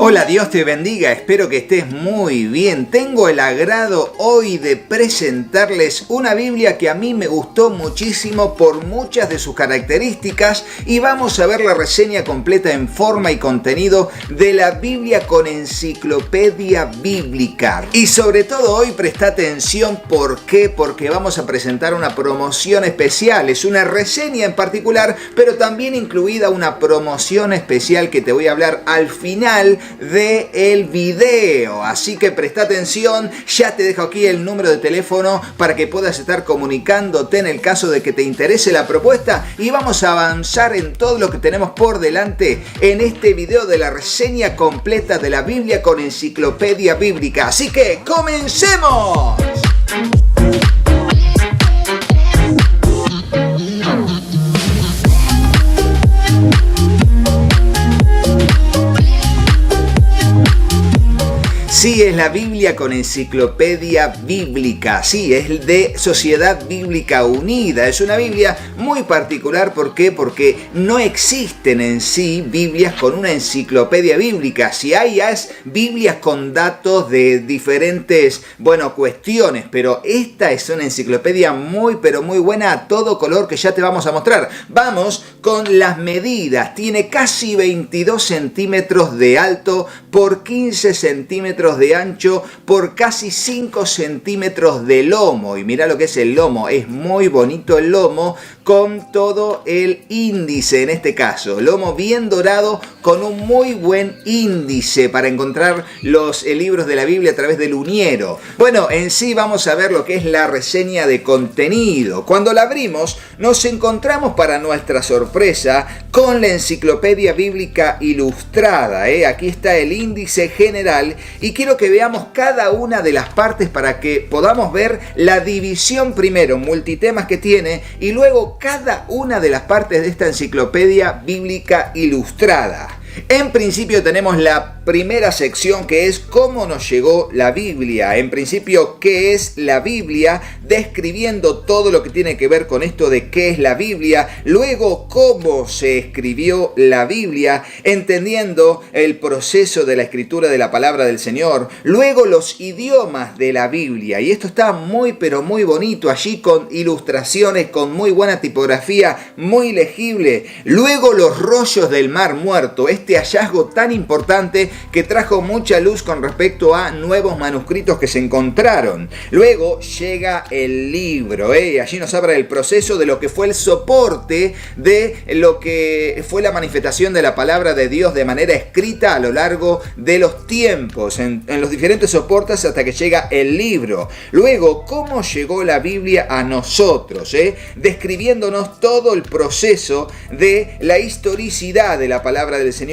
Hola, Dios te bendiga, espero que estés muy bien. Tengo el agrado hoy de presentarles una Biblia que a mí me gustó muchísimo por muchas de sus características y vamos a ver la reseña completa en forma y contenido de la Biblia con enciclopedia bíblica. Y sobre todo hoy presta atención, ¿por qué? Porque vamos a presentar una promoción especial, es una reseña en particular, pero también incluida una promoción especial que te voy a hablar al final del video, así que presta atención. Ya te dejo aquí el número de teléfono para que puedas estar comunicándote en el caso de que te interese la propuesta y vamos a avanzar en todo lo que tenemos por delante en este video de la reseña completa de la Biblia con enciclopedia bíblica, así que ¡comencemos! Sí, es la Biblia con enciclopedia bíblica. Sí, es de Sociedad Bíblica Unida. Es una Biblia muy particular. ¿Por qué? Porque no existen en sí Biblias con una enciclopedia bíblica. Si hay, es Biblias con datos de diferentes, cuestiones. Pero esta es una enciclopedia muy, pero muy buena a todo color que ya te vamos a mostrar. Vamos con las medidas. Tiene casi 22 centímetros de alto por 15 centímetros de ancho por casi 5 centímetros de lomo. Y mira lo que es el lomo, es muy bonito el lomo con todo el índice en este caso. Lomo bien dorado con un muy buen índice para encontrar los libros de la Biblia a través del uñero. Bueno, en sí vamos a ver lo que es la reseña de contenido. Cuando la abrimos nos encontramos para nuestra sorpresa con la enciclopedia bíblica ilustrada. Aquí está el índice general y quiero que veamos cada una de las partes para que podamos ver la división primero, multitemas que tiene, y luego cada una de las partes de esta enciclopedia bíblica ilustrada. En principio tenemos la primera sección que es cómo nos llegó la Biblia. En principio, ¿qué es la Biblia? Describiendo todo lo que tiene que ver con esto de qué es la Biblia. Luego, cómo se escribió la Biblia, entendiendo el proceso de la escritura de la palabra del Señor. Luego, los idiomas de la Biblia. Y esto está muy, pero muy bonito allí con ilustraciones, con muy buena tipografía, muy legible. Luego, los rollos del Mar Muerto. Este hallazgo tan importante que trajo mucha luz con respecto a nuevos manuscritos que se encontraron. Luego llega el libro, allí nos habla del proceso de lo que fue el soporte de lo que fue la manifestación de la palabra de Dios de manera escrita a lo largo de los tiempos, en los diferentes soportes hasta que llega el libro. Luego, cómo llegó la Biblia a nosotros, describiéndonos todo el proceso de la historicidad de la palabra del Señor.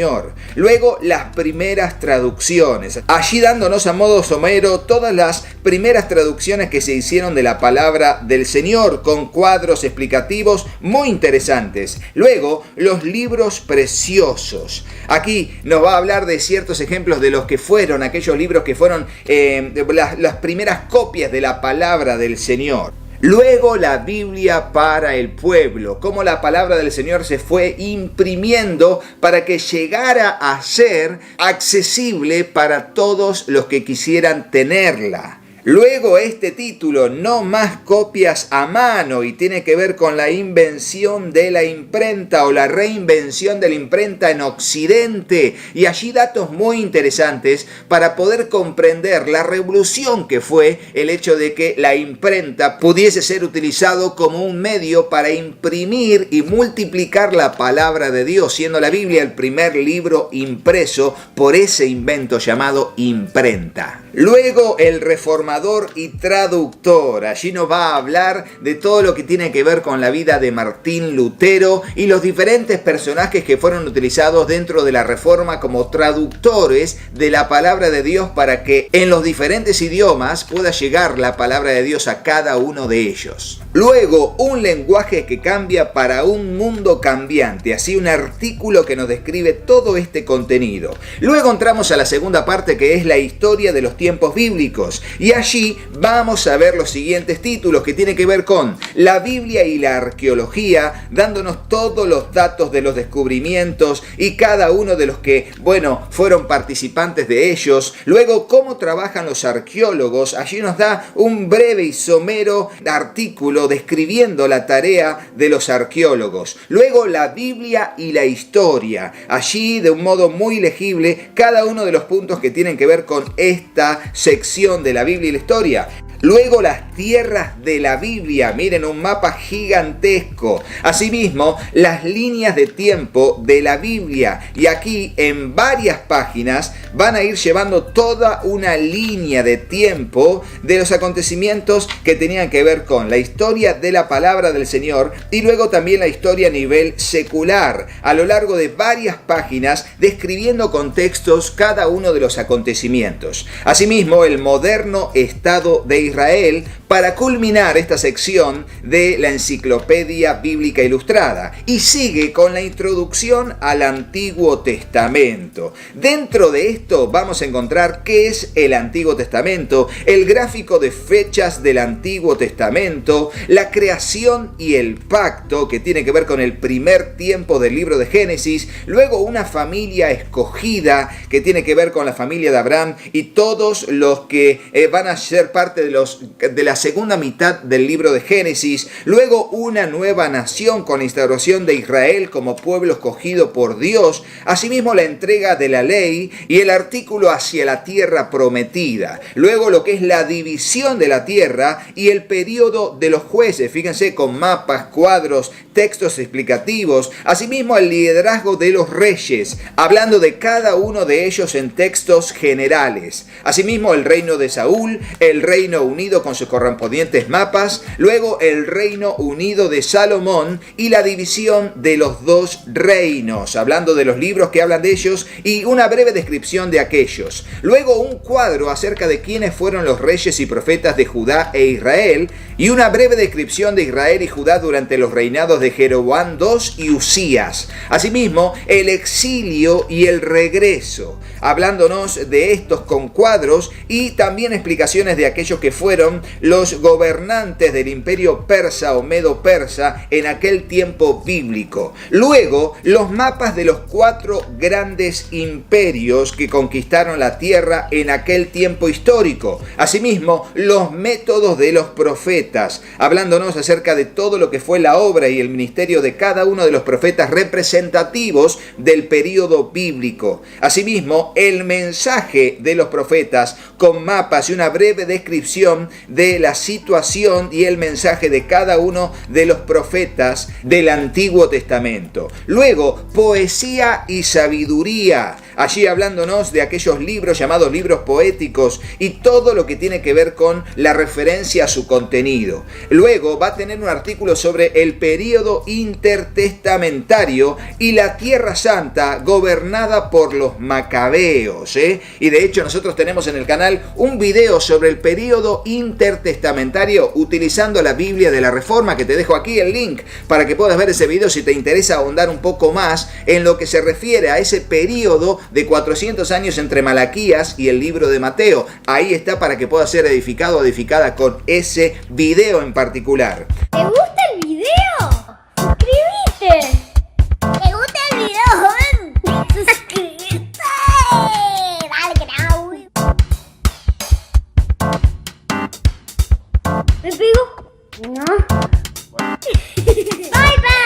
Luego, las primeras traducciones, allí dándonos a modo somero todas las primeras traducciones que se hicieron de la palabra del Señor con cuadros explicativos muy interesantes. Luego, los libros preciosos. Aquí nos va a hablar de ciertos ejemplos de los que fueron aquellos libros que fueron las primeras copias de la palabra del Señor. Luego la Biblia para el pueblo, cómo la palabra del Señor se fue imprimiendo para que llegara a ser accesible para todos los que quisieran tenerla. Luego este título, no más copias a mano, y tiene que ver con la invención de la imprenta o la reinvención de la imprenta en Occidente. Y allí datos muy interesantes para poder comprender la revolución que fue el hecho de que la imprenta pudiese ser utilizado como un medio para imprimir y multiplicar la palabra de Dios, siendo la Biblia el primer libro impreso por ese invento llamado imprenta. Luego el reformador y traductor. Allí nos va a hablar de todo lo que tiene que ver con la vida de Martín Lutero y los diferentes personajes que fueron utilizados dentro de la Reforma como traductores de la palabra de Dios para que en los diferentes idiomas pueda llegar la palabra de Dios a cada uno de ellos. Luego, un lenguaje que cambia para un mundo cambiante, así un artículo que nos describe todo este contenido. Luego entramos a la segunda parte, que es la historia de los tiempos bíblicos, y allí vamos a ver los siguientes títulos que tienen que ver con la Biblia y la arqueología, dándonos todos los datos de los descubrimientos y cada uno de los que, fueron participantes de ellos. Luego, cómo trabajan los arqueólogos. Allí nos da un breve y somero artículo describiendo la tarea de los arqueólogos. Luego, la Biblia y la historia. Allí, de un modo muy legible, cada uno de los puntos que tienen que ver con esta sección de la Biblia y la historia. Luego, las tierras de la Biblia. Miren, un mapa gigantesco. Asimismo, las líneas de tiempo de la Biblia. Y aquí, en varias páginas, van a ir llevando toda una línea de tiempo de los acontecimientos que tenían que ver con la historia de la palabra del Señor y luego también la historia a nivel secular, a lo largo de varias páginas, describiendo contextos cada uno de los acontecimientos. Asimismo, el moderno Estado de Israel, para culminar esta sección de la Enciclopedia Bíblica Ilustrada, y sigue con la introducción al Antiguo Testamento. Dentro de esto vamos a encontrar qué es el Antiguo Testamento, el gráfico de fechas del Antiguo Testamento, la creación y el pacto, que tiene que ver con el primer tiempo del libro de Génesis, luego una familia escogida, que tiene que ver con la familia de Abraham y todos los que van a ser parte de la segunda mitad del libro de Génesis, luego una nueva nación con la instauración de Israel como pueblo escogido por Dios, asimismo la entrega de la ley y el artículo hacia la tierra prometida, luego lo que es la división de la tierra y el periodo de los jueces, fíjense, con mapas, cuadros, textos explicativos, asimismo el liderazgo de los reyes, hablando de cada uno de ellos en textos generales, asimismo el reino de Saúl, el Reino Unido con sus correspondientes mapas, luego el Reino Unido de Salomón y la división de los dos reinos, hablando de los libros que hablan de ellos y una breve descripción de aquellos. Luego un cuadro acerca de quiénes fueron los reyes y profetas de Judá e Israel y una breve descripción de Israel y Judá durante los reinados de Jeroboam II y Usías. Asimismo, el exilio y el regreso, hablándonos de estos con cuadros y también explicaciones de aquellos que fueron los gobernantes del imperio persa o medo-persa en aquel tiempo bíblico. Luego, los mapas de los 4 grandes imperios que conquistaron la tierra en aquel tiempo histórico. Asimismo, los métodos de los profetas, hablándonos acerca de todo lo que fue la obra y el ministerio de cada uno de los profetas representativos del período bíblico. Asimismo, el mensaje de los profetas con mapas y una breve descripción de la situación y el mensaje de cada uno de los profetas del Antiguo Testamento. Luego, poesía y sabiduría, allí hablándonos de aquellos libros llamados libros poéticos y todo lo que tiene que ver con la referencia a su contenido. Luego va a tener un artículo sobre el período intertestamentario y la Tierra Santa gobernada por los macabeos, Y de hecho nosotros tenemos en el canal un video sobre el período intertestamentario utilizando la Biblia de la Reforma, que te dejo aquí el link para que puedas ver ese video si te interesa ahondar un poco más en lo que se refiere a ese período de 400 años entre Malaquías y el libro de Mateo. Ahí está para que puedas ser edificado o edificada con ese video en particular. ¿Te gusta el video? ¡Suscríbete! ¿Te gusta el video, joven? ¡Suscríbete! Dale, grau. ¿Me pego? No. Bye, bye.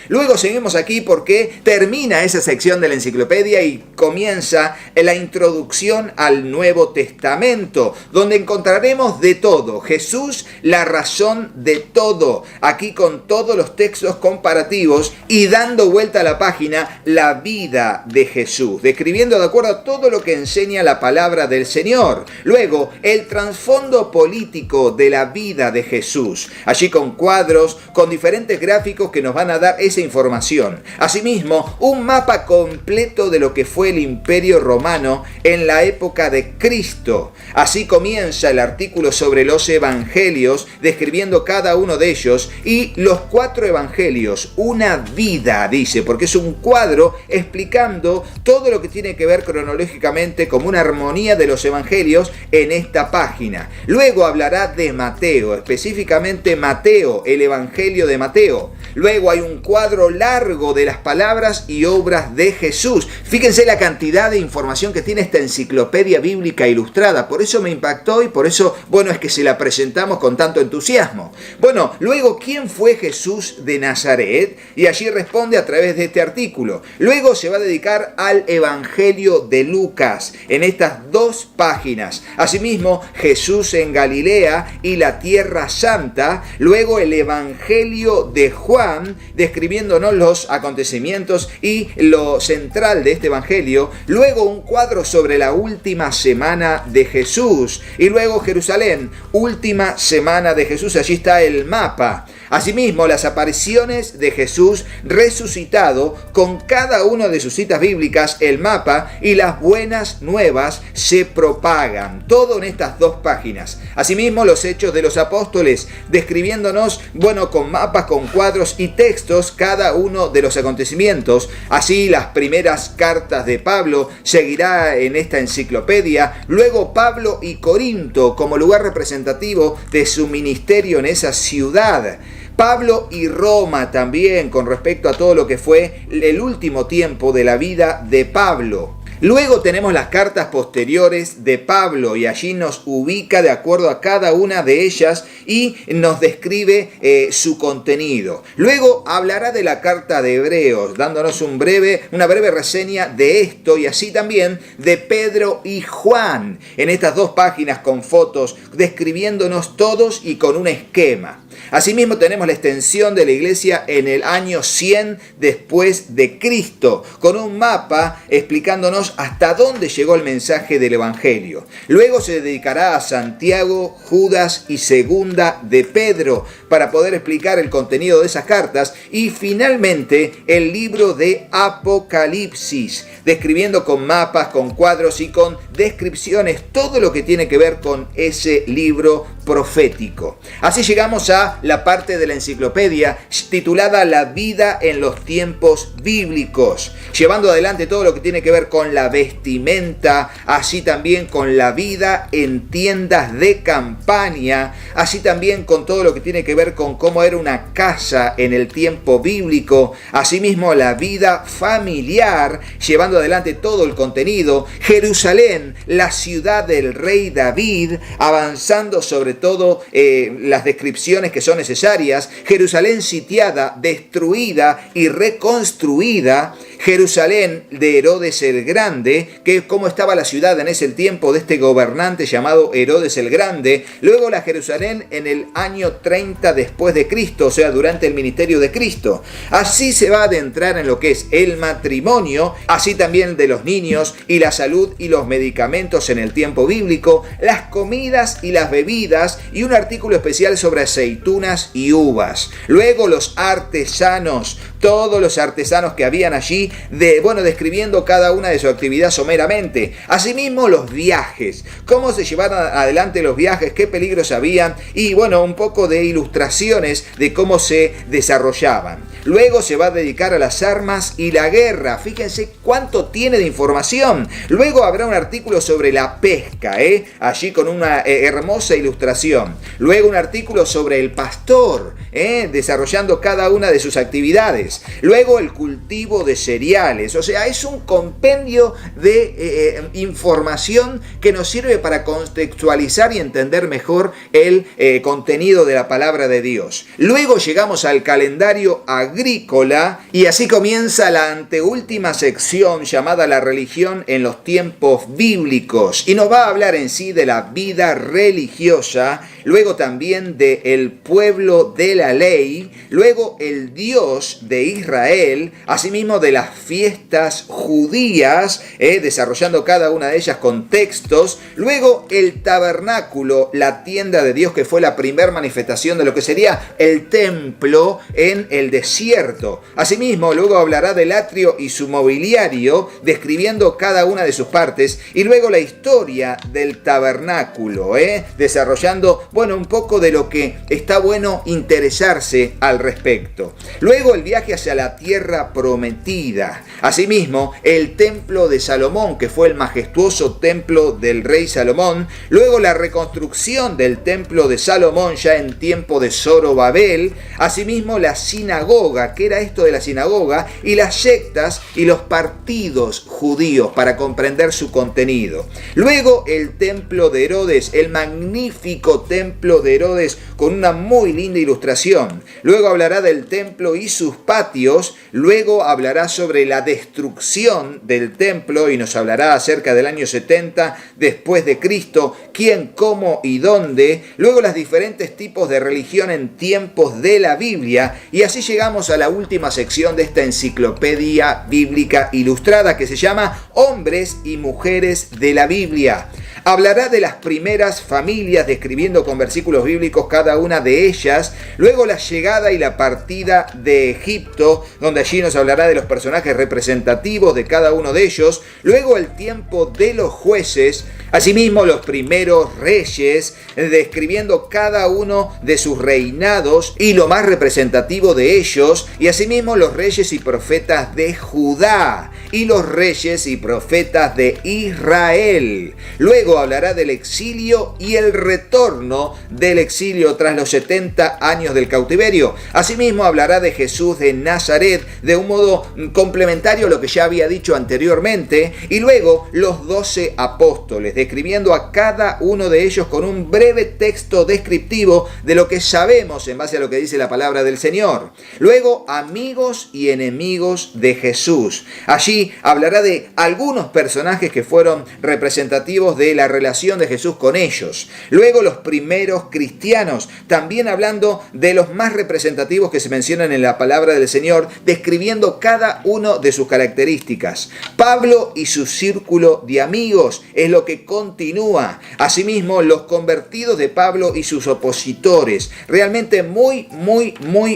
Luego seguimos aquí porque termina esa sección de la enciclopedia y comienza la introducción al Nuevo Testamento, donde encontraremos de todo. Jesús, la razón de todo. Aquí con todos los textos comparativos y dando vuelta a la página, la vida de Jesús, describiendo de acuerdo a todo lo que enseña la palabra del Señor. Luego, el trasfondo político de la vida de Jesús. Allí con cuadros, con diferentes gráficos que nos van a dar esa información información. Asimismo, un mapa completo de lo que fue el Imperio Romano en la época de Cristo. Así comienza el artículo sobre los evangelios, describiendo cada uno de ellos, y los 4 evangelios, una vida, dice, porque es un cuadro explicando todo lo que tiene que ver cronológicamente como una armonía de los evangelios en esta página. Luego hablará de Mateo, específicamente Mateo, el evangelio de Mateo. Luego hay un cuadro largo de las palabras y obras de Jesús. Fíjense la cantidad de información que tiene esta enciclopedia bíblica ilustrada. Por eso me impactó y por eso, bueno, es que se la presentamos con tanto entusiasmo. Bueno, luego, ¿quién fue Jesús de Nazaret? Y allí responde a través de este artículo. Luego se va a dedicar al evangelio de Lucas en estas 2 páginas. Asimismo, Jesús en Galilea y la Tierra Santa. Luego el evangelio de Juan, describiéndonos los acontecimientos y lo central de este evangelio. Luego un cuadro sobre la última semana de Jesús. Y luego Jerusalén, última semana de Jesús. Allí está el mapa. Asimismo, las apariciones de Jesús resucitado con cada una de sus citas bíblicas, el mapa y las buenas nuevas se propagan. Todo en estas 2 páginas. Asimismo, los hechos de los apóstoles, describiéndonos, bueno, con mapas, con cuadros y textos, cada uno de los acontecimientos. Así, las primeras cartas de Pablo seguirá en esta enciclopedia. Luego, Pablo y Corinto como lugar representativo de su ministerio en esa ciudad. Pablo y Roma también con respecto a todo lo que fue el último tiempo de la vida de Pablo. Luego tenemos las cartas posteriores de Pablo y allí nos ubica de acuerdo a cada una de ellas y nos describe su contenido. Luego hablará de la carta de Hebreos, dándonos una breve reseña de esto y así también de Pedro y Juan en estas 2 páginas con fotos, describiéndonos todos y con un esquema. Asimismo tenemos la extensión de la iglesia en el año 100 después de Cristo, con un mapa explicándonos hasta dónde llegó el mensaje del evangelio. Luego se dedicará a Santiago, Judas y Segunda de Pedro para poder explicar el contenido de esas cartas y finalmente el libro de Apocalipsis, describiendo con mapas, con cuadros y con descripciones todo lo que tiene que ver con ese libro profético. Así llegamos a la parte de la enciclopedia titulada La vida en los tiempos bíblicos, llevando adelante todo lo que tiene que ver con la vestimenta, así también con la vida en tiendas de campaña, así también con todo lo que tiene que ver con cómo era una casa en el tiempo bíblico, asimismo la vida familiar, llevando adelante todo el contenido, Jerusalén, la ciudad del rey David, avanzando sobre todo las descripciones que son necesarias, Jerusalén sitiada, destruida y reconstruida, Jerusalén de Herodes el Grande, que es cómo estaba la ciudad en ese tiempo de este gobernante llamado Herodes el Grande, luego la Jerusalén en el año 30 después de Cristo, o sea, durante el ministerio de Cristo. Así se va a adentrar en lo que es el matrimonio, así también de los niños y la salud y los medicamentos en el tiempo bíblico, las comidas y las bebidas y un artículo especial sobre aceitunas y uvas. Luego los artesanos, todos los artesanos que habían allí, describiendo cada una de su actividad someramente. Asimismo, los viajes, cómo se llevaron adelante los viajes, qué peligros habían y un poco de ilustraciones de cómo se desarrollaban. Luego se va a dedicar a las armas y la guerra. Fíjense cuánto tiene de información. Luego habrá un artículo sobre la pesca, allí con una hermosa ilustración. Luego un artículo sobre el pastor, desarrollando cada una de sus actividades. Luego el cultivo de cereales. O sea, es un compendio de información que nos sirve para contextualizar y entender mejor el contenido de la palabra de Dios. Luego llegamos al calendario agrícola y así comienza la anteúltima sección llamada la religión en los tiempos bíblicos y nos va a hablar en sí de la vida religiosa luego también de el pueblo de la ley, luego el Dios de Israel, asimismo de las fiestas judías, desarrollando cada una de ellas con textos, luego el tabernáculo, la tienda de Dios, que fue la primera manifestación de lo que sería el templo en el desierto. Asimismo, luego hablará del atrio y su mobiliario, describiendo cada una de sus partes, y luego la historia del tabernáculo, desarrollando, un poco de lo que está bueno interesarse al respecto. Luego el viaje hacia la tierra prometida. Asimismo, el templo de Salomón, que fue el majestuoso templo del rey Salomón. Luego la reconstrucción del templo de Salomón ya en tiempo de Zorobabel. Asimismo, la sinagoga. ¿Qué era esto de la sinagoga? Y las sectas y los partidos judíos, para comprender su contenido. Luego el templo de Herodes, el magnífico templo de Herodes, con una muy linda ilustración. Luego hablará del templo y sus patios. Luego hablará sobre la destrucción del templo y nos hablará acerca del año 70 después de Cristo, quién, cómo y dónde. Luego los diferentes tipos de religión en tiempos de la Biblia, y así llegamos a la última sección de esta enciclopedia bíblica ilustrada, que se llama Hombres y Mujeres de la Biblia. Hablará de las primeras familias, describiendo con versículos bíblicos cada una de ellas. Luego la llegada y la partida de Egipto, donde allí nos hablará de los personajes representativos de cada uno de ellos. Luego el tiempo de los jueces. Asimismo, los primeros reyes, describiendo cada uno de sus reinados y lo más representativo de ellos. Y asimismo, los reyes y profetas de Judá y los reyes y profetas de Israel. Luego hablará del exilio y el retorno del exilio tras los 70 años del cautiverio. Asimismo, hablará de Jesús de Nazaret, de un modo complementario a lo que ya había dicho anteriormente. Y luego los 12 apóstoles, describiendo a cada uno de ellos con un breve texto descriptivo de lo que sabemos en base a lo que dice la palabra del Señor. Luego, amigos y enemigos de Jesús. Allí hablará de algunos personajes que fueron representativos de la relación de Jesús con ellos. Luego, los primeros cristianos, también hablando de los más representativos que se mencionan en la palabra del Señor, describiendo cada uno de sus características. Pablo y su círculo de amigos es lo que continúa. Asimismo, los convertidos de Pablo y sus opositores. Realmente muy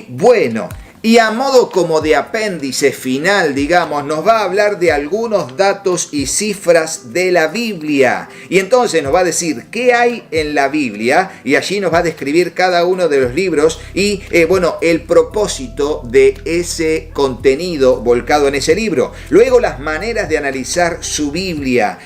bueno. Y a modo como de apéndice final, digamos, nos va a hablar de algunos datos y cifras de la Biblia. Y entonces nos va a decir qué hay en la Biblia, y allí nos va a describir cada uno de los libros y, el propósito de ese contenido volcado en ese libro. Luego, las maneras de analizar su Biblia,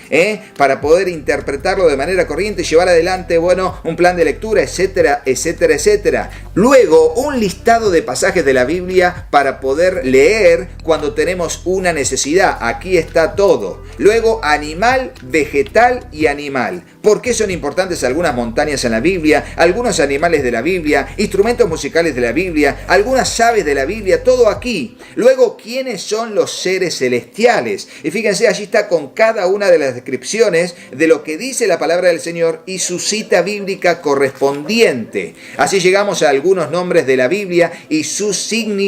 para poder interpretarlo de manera corriente y llevar adelante, un plan de lectura, etcétera, etcétera, etcétera. Luego, un listado de pasajes de la Biblia para poder leer cuando tenemos una necesidad. Aquí está todo. Luego, animal, vegetal y animal. ¿Por qué son importantes algunas montañas en la Biblia? Algunos animales de la Biblia, instrumentos musicales de la Biblia, algunas aves de la Biblia, todo aquí. Luego, ¿quiénes son los seres celestiales? Y fíjense, allí está con cada una de las descripciones de lo que dice la palabra del Señor y su cita bíblica correspondiente. Así llegamos a algunos nombres de la Biblia y su significado,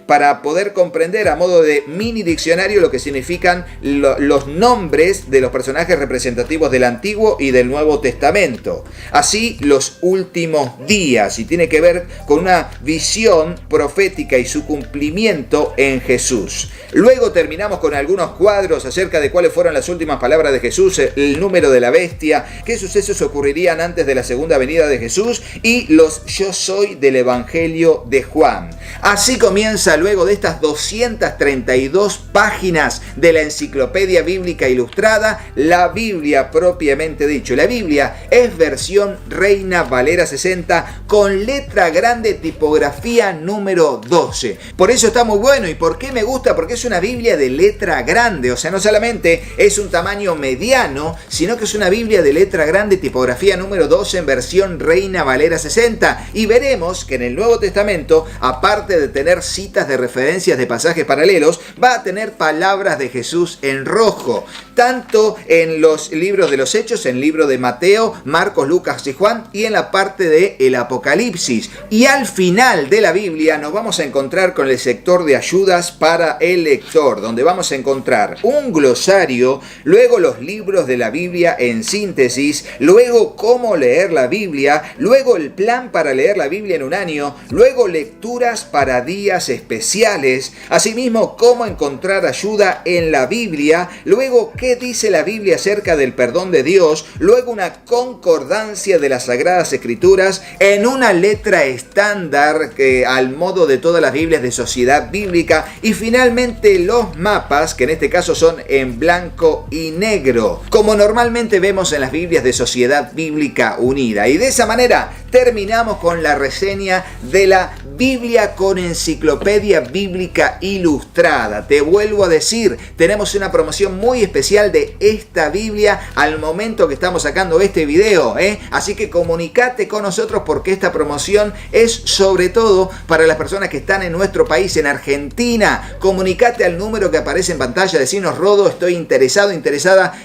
para poder comprender a modo de mini diccionario lo que significan los nombres de los personajes representativos del Antiguo y del Nuevo Testamento. Así, los últimos días, y tiene que ver con una visión profética y su cumplimiento en Jesús. Luego terminamos con algunos cuadros acerca de cuáles fueron las últimas palabras de Jesús, el número de la bestia, qué sucesos ocurrirían antes de la segunda venida de Jesús y los yo soy del Evangelio de Juan. Así comienza, luego de estas 232 páginas de la Enciclopedia Bíblica Ilustrada, la Biblia propiamente dicho. La Biblia es versión Reina Valera 60 con letra grande, tipografía número 12. Por eso está muy bueno. ¿Y por qué me gusta? Porque es una Biblia de letra grande. O sea, no solamente es un tamaño mediano, sino que es una Biblia de letra grande, tipografía número 12 en versión Reina Valera 60. Y veremos que en el Nuevo Testamento, a aparte de tener citas de referencias de pasajes paralelos, va a tener palabras de Jesús en rojo, tanto en los libros de los Hechos, en el libro de Mateo, Marcos, Lucas y Juan, y en la parte de el Apocalipsis. Y al final de la Biblia nos vamos a encontrar con el sector de ayudas para el lector, donde vamos a encontrar un glosario, luego los libros de la Biblia en síntesis, luego cómo leer la Biblia, luego el plan para leer la Biblia en un año, luego lecturas para días especiales, asimismo cómo encontrar ayuda en la Biblia, luego qué dice la Biblia acerca del perdón de Dios, luego una concordancia de las Sagradas Escrituras en una letra estándar al modo de todas las Biblias de Sociedad Bíblica, y finalmente los mapas, que en este caso son en blanco y negro, como normalmente vemos en las Biblias de Sociedad Bíblica Unida. Y de esa manera terminamos con la reseña de la Biblia con Enciclopedia Bíblica Ilustrada. Te vuelvo a decir, tenemos una promoción muy especial de esta Biblia al momento que estamos sacando este video, Así que comunicate con nosotros, porque esta promoción es sobre todo para las personas que están en nuestro país, en Argentina. Comunicate al número que aparece en pantalla, decinos: Rodo, estoy interesada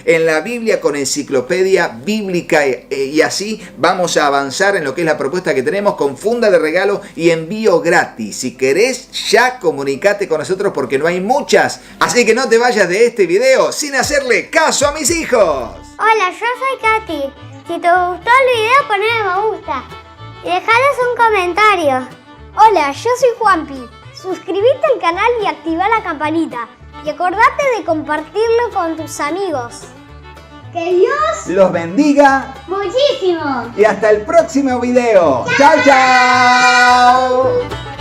en la Biblia con Enciclopedia Bíblica, y así vamos a avanzar en lo que es la propuesta que tenemos con funda de regalo y envío gratis. Si querés, ya comunicate con nosotros, porque no hay muchas. Así que no te vayas de este video sin hacerle caso a mis hijos. Hola, yo soy Katy. Si te gustó el video, ponle me gusta y dejales un comentario. Hola, yo soy Juanpi. Suscríbete al canal y activa la campanita. Y acordate de compartirlo con tus amigos. Que Dios los bendiga muchísimo. y hasta el próximo video. ¡Chao, chao!